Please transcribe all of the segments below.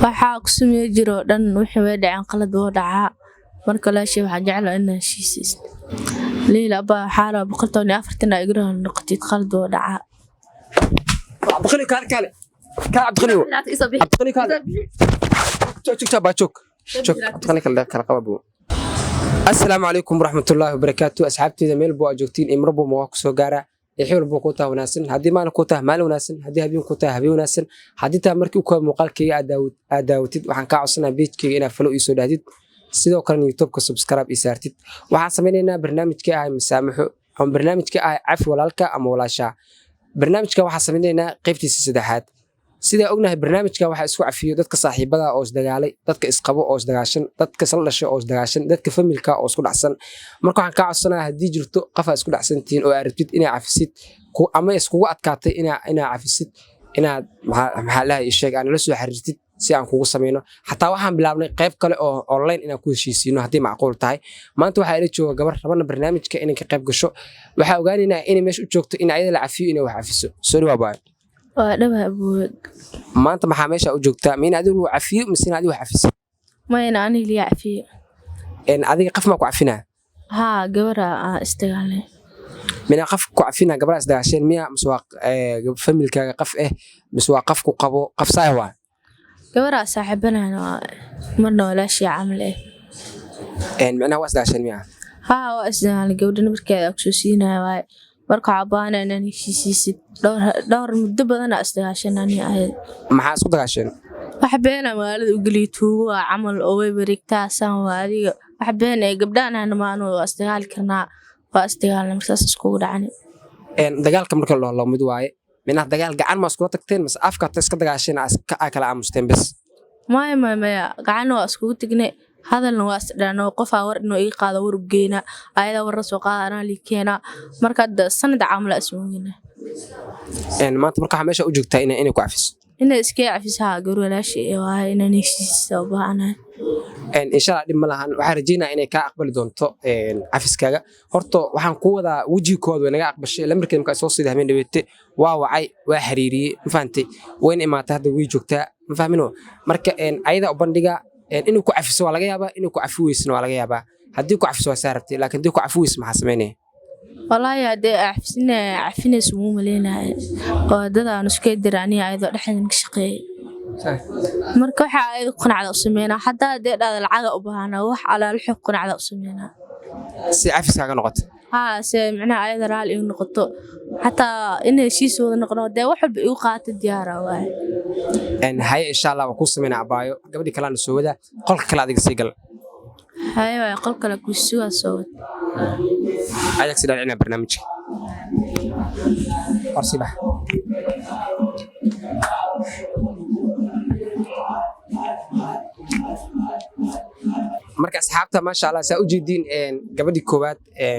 waxaa ku sameey jiro dhan wixii way dhaceen qalad oo dhacaa marka la sheey waxa jecel in heshiis leela ba xaala 140 igraan noqotid qalad oo dhacaa abqali kale ka abqali kale joog abqali kale qababo assalaamu alaykum warahmatullaahi wabarakaatuh asxaabteyda meel boo joogtiin imrabo ma ku soo gaara xil boo ku taa wanaagsan hadii maalin ku taa maalin wanaagsan hadii habeen ku taa habeen wanaagsan hadii taa markii ku muuqaalkayga daawatid waxaan ka codsanaa page-kayga inaad follow soo dhahdid sidoo kale YouTube-ka subscribe saartid waxaan sameeynaa barnaamijka ah masaamaxo ama barnaamijka ah cafi walaalka ama walaasha barnaamijka waxaan sameeynaa qaybtiisa saddexaad sida ognahay barnaamijka waxa isku cafiyo dadka saaxiibada oo isdagaalay dadka isqabo oo isdagaashan dadka sal dhashay oo isdagaashan dadka familka oo isku dhacsan marka waxaan ka codsanaa hadii jirto qof isku dhacsantiin oo aragtid inay cafisid ama iskugu adkaatay inaa cafisid inaad maxaa la sheeg aan la soo xiriirtid si aan kugu sameeyno xataa waxaan bilaabnay qayb kale oo online inaan ku heshiisino hadii macquul tahay maanta waxa ila jooga gabar rabana barnaamijka inay ka qayb gasho waxa ogaanaynaa inay meesha u joogto in ayada la cafiyo inay wax cafiso soo dhawaad waa dhawa abuud maanta maxaa meesha u joogtaa miin adigu cafiyo mise adigu wax cafiso ma ina ani li cafiyo adiga qof ma ku cafinaa gabara istagaalay mina qof ku cafinaa gabara isdagaasheen miya maswaaq familkaaga qof maswaaq qof ku qabo qof saaywa gabara saaxiibana marna wala shay camal mina was daasheen miya waa isdagaalay gabadhan markeeda ku soo siinaa marka cabaana inaan heshiisiisid dhowr muddo badan isdagaashanani ahayd maxaa isku dagaasheen wax been magaalada u galay tuugo camal oo way wareegtaa san waadiga wax been ay gabdhahan maano isdagaal karnaa waa isdagaalna markaas isku dhacani dagaalka marka loo mid waaye mina dagaal gacan ma isku tagteen mas afka iska dagaasheen kala aamusteen bas maya gacan waa isku tagnay hadalna waa isdhaano qof war inuu ii qaado war u geena ayada war soo qaadana likeena marka sanad camal asmoogina maanta marka meesha u joogtaa inay ku cafiso inay iska cafisaa gabar walaashii waa inaan heshiisoo baahanahay insha Allah dib ma lahan waxaan rajeynaa inay ka aqbali doonto cafiskaaga horto waxaan ku wadaa wajigooda way naga aqbashay lamarkii marka soo sii dhaameen dhaweete waa wacay waa xiriiriyay ma fahamtay wayn imaatay hadda way joogtaa ma fahmino marka ayada u bandhiga inuu ku cafiso waa laga yaabaa inuu ku cafi weysna waa laga yaabaa hadii ku cafiso waa saartay laakiin hadii ku cafi weys maxaa sameynay wallahi hadii cafinayso muu maleynaa oo dadaan isku dirani ayado dhaxdan ka shaqeey marka waxa ay qanacda u sameeyna hadaa hadii dhada lacag u baahana wax alaal xog qanacda u sameeyna si cafiskaaga noqoto si macna ayada raali in noqoto hataa in heshiis wada noqono wax walba uu qaato diyaar ah hay insha Allah waan ku sameeynaa abaayo gabadhi kale aan soo wada qolka kale adiga sii gal hay qolka kale ku soo soo ajax sidaan barnaamijka arsiba marka asxaabta ma sha Allah saa u jeedin gabadhi koobaad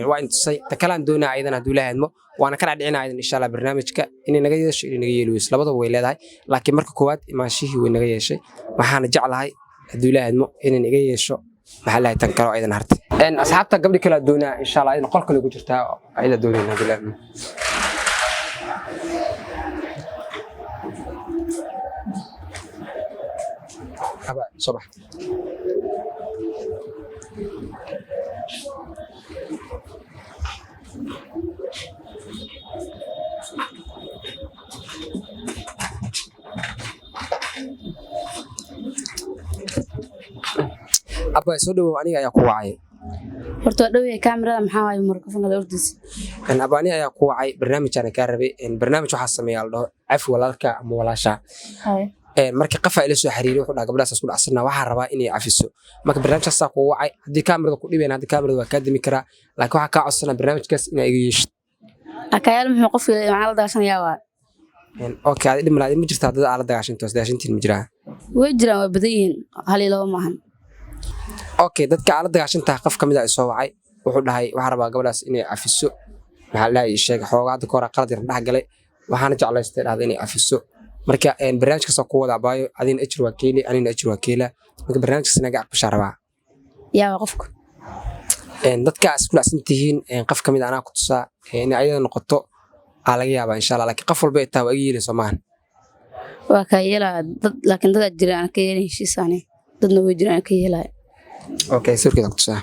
waa intusay takalaan doonaa aydan haduu lahaydmo waana ka dhacdinaa aydan insha Allah barnaamijka inay naga yeesho inay naga yeelweys labadaba way leedahay laakiin marka koobaad imaashihii way naga yeeshay waxaana jeclahay haduu lahaydmo inay naga yeesho maxaa la tan karo aydan hartay asxaabta gabadhi kala doonaa insha Allah aydan qolka lagu jirtaa ayda doonayna haduu lahaydmo aba subax aba soo dhaw aniga ayaa ku wacay horta dhawey kaamirada maxaa waay markafanada ordis abani ayaa ku wacay barnaamijana ka rabay barnaamij waxa sameeyaa la cafi walaalka ama walaasha markii qafa ila soo xiriiray wuxuu dhahay gabadhaas isku dhacsana waxa rabaa inay cafiso marka barnaamijkaas ku wacay hadii kaamirada ku dhibeen hadii kaamirada waa ka dimi karaa laakiin waxa ka codsanaa barnaamijkaas inay iga yeesho akayaal muxuu qof macna la dagaashanayaa waa okay aad dhimanaad ma jirtaa dad aad la dagaashanto daashantiin ma jiraa way jiraan waa badan yihiin hal iyo laba maahan okay dadka aad la dagaashanta qof kamid ah soo wacay wuxuu dhahay waxa rabaa gabadhaas inay cafiso maxaa la sheegay xoogaad ka hor qalad yar dhax galay waxaana jeclaystay dhahday inay cafiso marka barnaamijka soo ku wada abaayo adina ajir waa keeli anina ajir waa keela marka barnaamijka naga aqbashaa rabaa yaa qofku dadka isku laasantihiin qof kamid ah ku tusaa in ayada noqoto laga yaabaa insha Allah laakiin qof walba inta waa yeelay Soomaan waa ka yeelaa dad laakiin dad jira aan ka yeelin heshiisaani dadna way jiraan ka yeelaa okay sawirkeeda ku tusaa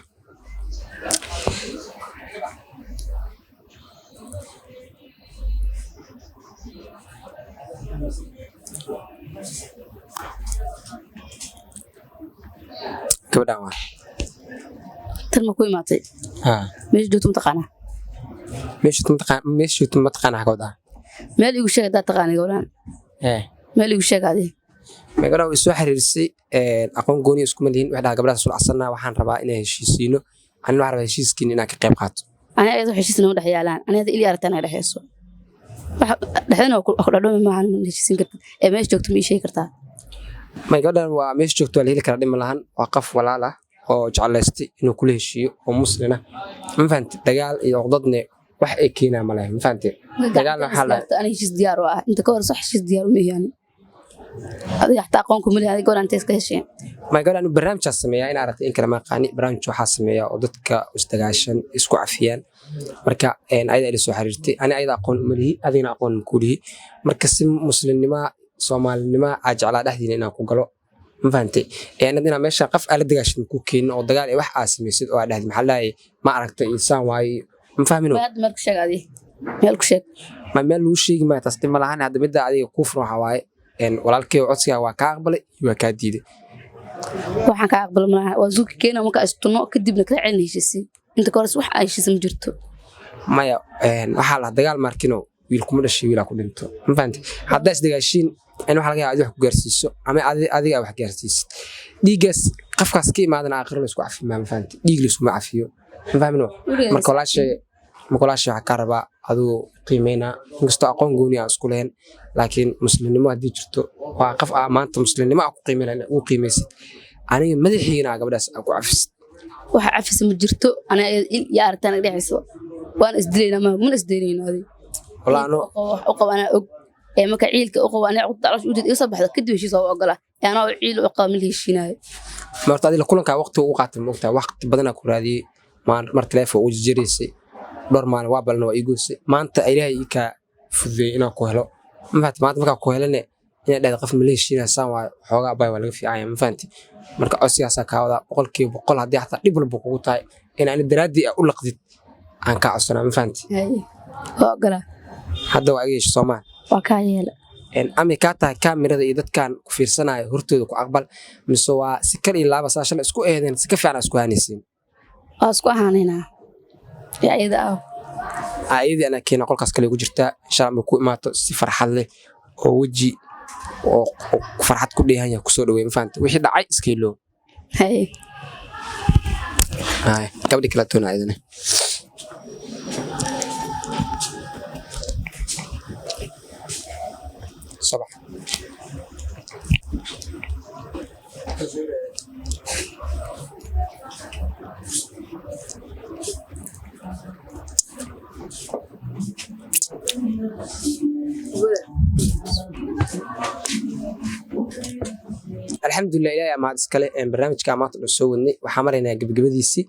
gabadhaan waa tan ma ku imaatay meesha joogto mataqaanaa meesha mataqaanaa gabadha meel igu sheeg hadaa taqaanay gabadhaan meel igu sheeg adii gabadhaan way soo xiriirisay aqoon gooni iskuma lihin wax dhaha gabadhaas sulcsanaa waxaan rabaa inaan heshiisiino anina waxaan rabaa heshiiskiin inaan ka qayb qaato aniga ayadoo heshiisna u dhex yaalaan aniga ili aragtaan ay dhexeyso dhexdana waa ku dhadhoomi maahan ma heshiisin kartid ee meesha joogto ma ii sheegi kartaa gabadhaan waa meesha joogto waa la heli karaa dhima lahan waa qof walaal ah oo jeclaystay inuu kula heshiiyo oo muslina ma fahanti dagaal iyo oqdadne wax ay keenaa malaha ma fahanti dagaalna waxaa la aniga heshiis diyaar u ah inta ka hor sax heshiis diyaar uma yaani adiga xataa aqoonku ma leeyahay goor inta iska hesheen gabadhaan barnaamijkaas sameeyaa in aragtay in kala ma qaani barnaamij waxaa sameeyaa oo dadka isdagaashan isku cafiyaan marka ayada ila soo xiriirtay ani ayada aqoon uma lihi adigna aqoon ma ku lihi marka si muslimnima soomaalinima aa jeclaa dhexdiina inaan ku galo ma fahantay inaa meesha qof aala dagaashan ku keenin oo dagaal wax aa samaysid oo aa dhahdi maxaa lahay ma aragtay insaan waaye ma fahmino meel ku sheeg adii meel ku sheeg meel lagu sheegi maayo taas dhib ma lahan hadda midda adiga kuu furan waxaa waaye walaalkay codsigaa waa kaa aqbalay iyo waa kaa diiday waxaan kaa aqbal malaha waa zuuki keena marka istunno kadibna kala celin heshiisiin inta ka hores wax ay heshiisa ma jirto maya waxaa la dagaal markino wiil kuma dhashay wiilaa ku dhinto ma fahantay haddaa isdagaashiin in waxa laga yaabaa wax ku gaarsiiso ama adiga wax gaarsiisid dhiigaas qafkaas ka imaadana aakhir la isku cafimaa ma fahantay dhiig la isku cafiyo ma fahmino marka walaashay waxaa ka rabaa aduu qiimeynaa inkastoo aqoon gooni aan isku lahayn laakiin muslimnimo haddii jirto waa qof maanta muslimnimo aa ku qiimeynaa ugu qiimeysid aniga madaxiina gabadhaas aa ku cafisid waxa cafisa ma jirto aniga yaa aragtaan dhexeyso waan isdilayna ma isdilayna adii walaano u qabanaa og ee marka ciilka u qabanaa cod dalash u jeed soo baxda kadib heshiis oo ogola yaana ciil u qaban heshiinayo marta adila kulanka waqti ugu qaatay moogtaa waqti badan ku raadiyay mar telefoon ugu jireysay dhor maan waa balna waa igoosay maanta ilaahay ka fududeey inaan ku helo ma fahanti maanta marka ku helane ina dhada qof maleeshiina saan waa xoogaa bay waa laga fiicay ma fahanti marka codsigaas ka wada 100% hadii xataa dhib walba kugu tahay in aan daraadii u laqdid aan ka codsanaa ma fahanti ogola hadda waa ageesh Soomaal waa ka yeela ami ka tahay kaamirada iyo dadkan ku fiirsanayo hortooda ku aqbal mise waa si kal iyo laaba saashan isku eedeen si ka fiican isku haanaysiin asku ahaanayna ayada ayadii ana keena qolkaas kale ugu jirta insha Allah ku imaato si farxad leh oo waji oo farxad ku dheehan yahay ku soo dhaweey ma fahanti wixii dhacay iska ilo hay gabadhi kala toona ayadana صباح الحمد لله إلهي ما iskale barnaamijka maanta oo soo wadnay waxa mareynaa gabagabadiisii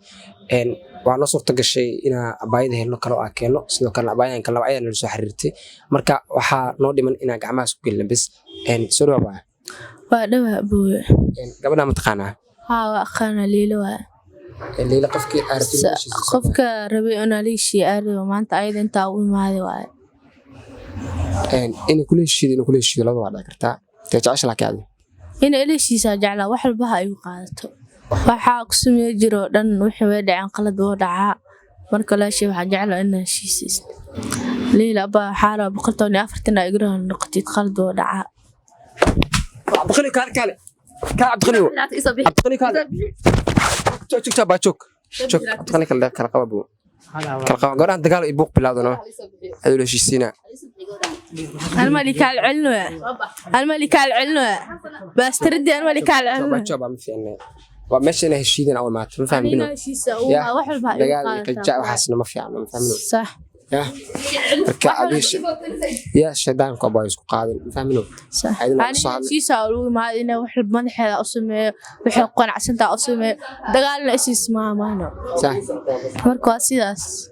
waa noo suurta gashay inaa abaayada helno kale oo keeno sidoo kale abaayan kale ayaan la soo xiriirtay marka waxa noo dhiman inaa gacmaha isku gelin bas soo dhawaad waa dhawa buu gabadha ma taqaanaa waa aqaana Leelo waa Leelo qofka rabay inaa liishi aado maanta ayada inta u imaaday waa in kuleeshiid laba waa kartaa jecesha laakiin ina liishiisa jeclaa wax walba ay u qaadato waxa ku sameey jiro dhan wixii way dhacaan qalad oo dhaca marka la shay waxa jeclaa in heshiis Leelo baa xaara 140 ay garan noqotid qalad oo dhaca abqali kale ka abqali kale joog baachok abqali kale kala qababo kala qabo gooraan dagaal iyo buuq bilaadano ayuu la heshiisina الملك العلنوة بس تردي الملك العلنوة باتشوب ما في أنا ومشينا هالشيء أول ما تفهم بينه يا واحد بقى رجع وحسنا ما في عنا ما فهمنا صح يا كعبيش يا شدان كوبايس قاعدين فهمنا صح أنا شيء سألوه ما إنه واحد ما نحل أصلا واحد قناع سنتا أصلا دقالنا إيش اسمه ما هنا صح مركز سياس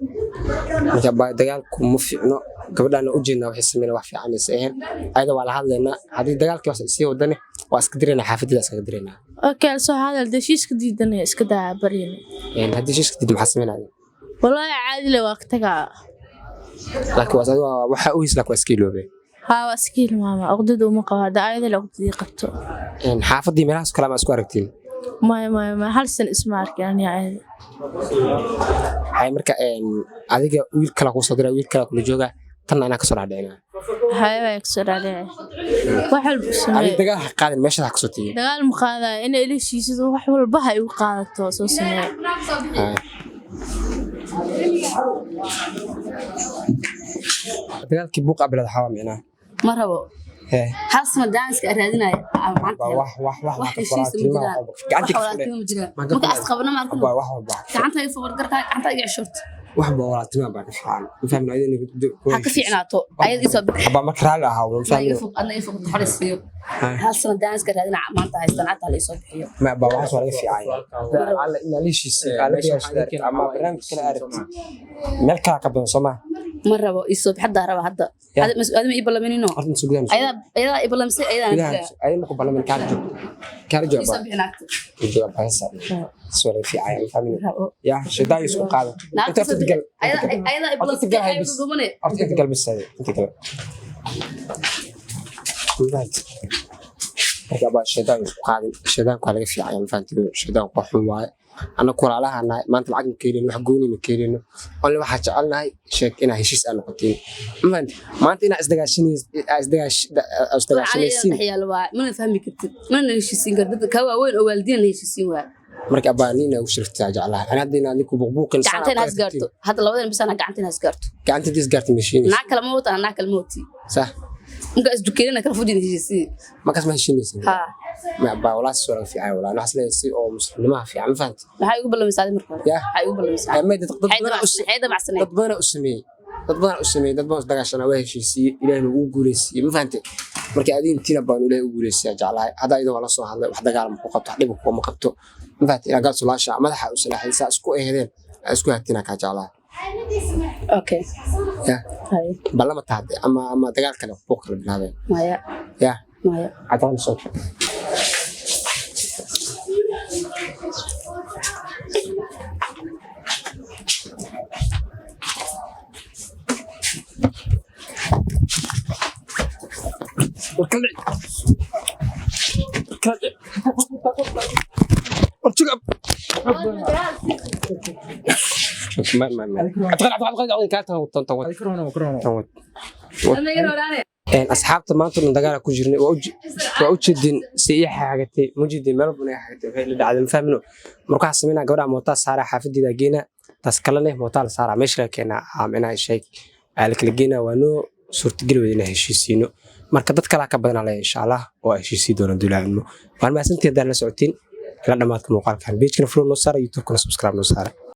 مجبا دقالكم ما في إنه gabadhaan u jeednaa waxay sameeyeen wax fiican is ahayn ayada waa la hadlaynaa hadii dagaalkii wax sii wadane waa iska direynaa xaafadda iska direynaa okay soo hadal dashiiska diidan iska daa barina hadii shiiska diidan maxaa sameynaa wallahi caadi la waqtiga laakiin waxa uu isla ku iskiiloobe ها واسكيل ماما أقدد وما قاعدة أيضا لأقدد قبته حافظي من هاس كلام أسكو أركتين ما هل سن اسمعك يعني عادي هاي مركا أديك ويل كلا قصدر ويل كلا كل جوجا تنا أنا كسر علينا هاي ما يكسر عليه وحل بسمع أديك دجال قاعد ماشي هكسوتي دجال مقاعدة إن إلي شيء سو وحول بها يقاعد توصل سمع dagaalkii buuq abelada xawa micnaa ma rabo hal sama daanska raadinaya wax gacanta ay foqor garka gacanta ay gashort wax baa walaatima baa ka fiican ma fahmin ayadii ha ka fiicnaato ayad isoo bixi baa ma karaal ahaa ma fahmin ana ay foqor xorisiyo hal sama daanska raadinaya maanta haystan hata la isoo bixiyo ma baa wax soo laga fiican alla in aliishisi alla yaashada ama barnaamij kala aragti meel kala ka badan Soomaa ma rabo isoo bixida raba hadda hada mas'uuliyad ma ibalaminino ayada ibalamsay ayada ma ku balamin kaarjo isoo bixinaagto iyo baasa soo laga fiican ma fahmin ya shidaa isku qaado inta tadgal ayada ibalamsay ayada dhumane arti tadgal bis inta kale marka baa shidaa isku qaado shidaa ku laga fiican ma fahantiyo shidaa ku xun waay أنا كل علىها أنا ما أنت العقل كيرين وحقوني مكيرين أنا واحد جعلنا شيء إنها هشيس أنا قتين ما أنت إنا أصدقاشيني سين هي الواء ما نفهم كتير ما نهشيسين قدرت كوا وين والدين هشيسين واحد مرك أبانينا وشرفت جعلها أنا دينا ليكو بقبوق إنسان قعدتين هسقرتو هذا لو بدنا بس أنا قعدتين هسقرتو قعدت ديسقرت مشيني ناكل موت أنا ناكل موتي صح ممكن أصدقائنا كرفودين هشيسين ما كسمه هشيني ها ما باولاس ولا في عيال ولا أنا حسنا يصير أو مسلم ما في عم فهمت هاي يقبل المساعدة مركب هاي يقبل المساعدة ما تقدر هذا مع السنة تضبنا أسمي تضبنا عشان أوه شيء سي إلى إنه وجولس ما فهمت مركب قاعدين تينا بانو له وجولس يا جعلها هذا إذا ولا صو هذا واحد قال مقطع تحليبه هو مقطع ما فهمت إذا قال صلاة شع ما لحق وسلاح إنسان أسكو هذين أسكو هتينا كجعلها أوكي يا هاي بلا ما تعدي أما تقال كلام بكرة بهذا ما يا عطاني صوت أصحابته ما أنتم دجال كوجرني وأوجدين سياحة حاجتي موجودين مربنا حاجتي وهي اللي عدم فهمنه مركز سمينا جورا موتا سارة حافظ دا جينا تسكلنا موتا سارة مش لكنا عامنا شيء على جينا وانو صورت جلو دينا هشيسينو مركز تكلا كبدنا عليه إن شاء الله وهشيسي دون دولا إنه وأنا ما سنتي دارنا سعوتين كلا ما تكون مقال كان بيجي كنا فلو نصارى يوتيوب كنا سبسكرايب نصارى